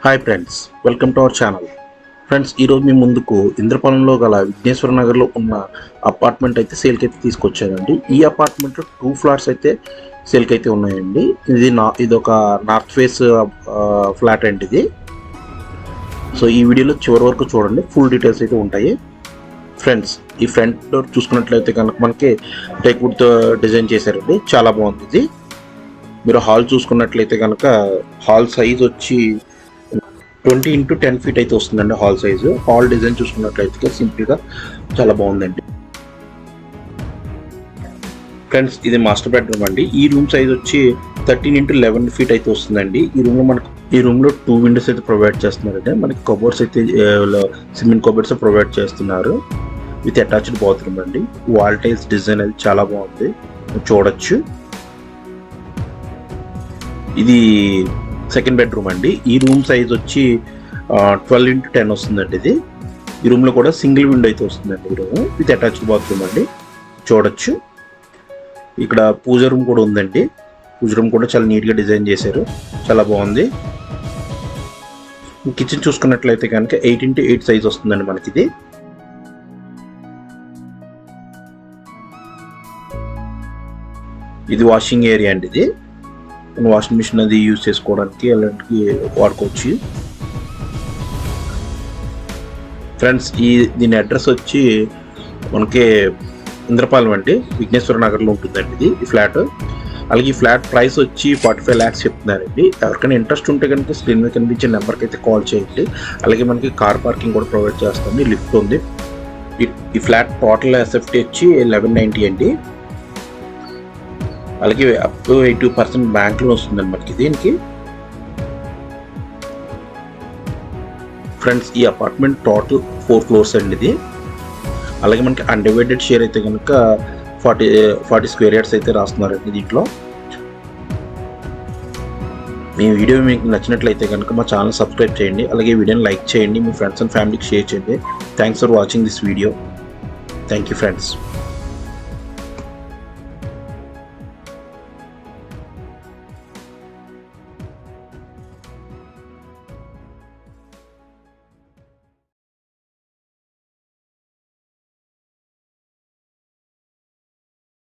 Hi friends, welcome to our channel. Friends, ఈరోజు మీ ముందుకు ఇంద్రపాలెంలో గల విఘ్నేశ్వర నగర్లో ఉన్న అపార్ట్మెంట్ అయితే సేల్కి అయితే తీసుకొచ్చానండి. ఈ అపార్ట్మెంట్లో 2 ఫ్లాట్స్ అయితే సేల్కి అయితే ఉన్నాయండి. ఇది ఒక నార్త్ ఫేస్ ఫ్లాట్ అండి ఇది. సో ఈ వీడియోలో చివరి వరకు చూడండి, ఫుల్ డీటెయిల్స్ అయితే ఉంటాయి. ఫ్రెండ్స్, ఈ ఫ్రంట్ డోర్ చూసుకున్నట్లయితే కనుక మనకి టేక్ వుడ్తో డిజైన్ చేశారండి, చాలా బాగుంది ఇది. మీరు హాల్ చూసుకున్నట్లయితే కనుక హాల్ సైజ్ వచ్చి 20 x 10 feet అయితే వస్తుందండి హాల్ సైజు. హాల్ డిజైన్ చూసుకున్నట్లయితే సింపుల్గా చాలా బాగుందండి. ఫ్రెండ్స్, ఇది మాస్టర్ బెడ్రూమ్ అండి. ఈ రూమ్ సైజ్ వచ్చి 13 x 11 feet అయితే వస్తుందండి. ఈ రూమ్లో 2 విండోస్ అయితే ప్రొవైడ్ చేస్తున్నారండి. మనకి కబోర్డ్స్ అయితే సిమెంట్ కబోర్డ్స్ ప్రొవైడ్ చేస్తున్నారు విత్ అటాచ్డ్ బాత్రూమ్ అండి. వాల్ టైల్స్ డిజైన్ అది చాలా బాగుంది, చూడొచ్చు. ఇది సెకండ్ బెడ్రూమ్ అండి. ఈ రూమ్ సైజ్ వచ్చి 12 x 10 వస్తుందండి ఇది. ఈ రూమ్లో కూడా సింగిల్ విండో అయితే వస్తుందండి. ఈ రూమ్ విత్ అటాచ్డ్ బాత్రూమ్ అండి, చూడొచ్చు. ఇక్కడ పూజ రూమ్ కూడా ఉందండి. పూజ రూమ్ కూడా చాలా నీట్గా డిజైన్ చేశారు, చాలా బాగుంది. కిచెన్ చూసుకున్నట్లయితే కనుక 8 x 8 సైజ్ వస్తుందండి మనకి ఇది. ఇది వాషింగ్ ఏరియా అండి. ఇది వాషింగ్ మిషన్ అది యూజ్ చేసుకోవడానికి అలాంటివి వాడుకోవచ్చు. ఫ్రెండ్స్, దీని అడ్రస్ వచ్చి మనకి ఇంద్రపాలెం అండి, విఘ్నేశ్వర నగర్లో ఉంటుందండి ఇది ఈ ఫ్లాట్. అలాగే ఈ ఫ్లాట్ ప్రైస్ వచ్చి 45 lakhs చెప్తున్నారండి. ఎవరికైనా ఇంట్రెస్ట్ ఉంటే కనుక స్క్రీన్ మీద కనిపించే నెంబర్కి అయితే కాల్ చేయండి. అలాగే మనకి కార్ పార్కింగ్ కూడా ప్రొవైడ్ చేస్తుంది, లిఫ్ట్ ఉంది. ఈ ఫ్లాట్ టోటల్ ఎస్ఎఫ్టీ వచ్చి 1190 అండి. అలాగే అప్ టు 82% బ్యాంక్ లోన్ వస్తుందండి మనకి దీనికి. ఫ్రెండ్స్, ఈ అపార్ట్మెంట్ టోటల్ 4 floors అండి ఇది. అలాగే మనకి అన్డివైడెడ్ షేర్ అయితే కనుక 40 square yards అయితే రాస్తున్నారండి దీంట్లో. మీ వీడియో మీకు నచ్చినట్లయితే కనుక మా ఛానల్ సబ్స్క్రైబ్ చేయండి. అలాగే వీడియోని లైక్ చేయండి, మీ ఫ్రెండ్స్ అండ్ ఫ్యామిలీకి షేర్ చేయండి. Thanks for watching this video. Thank you friends.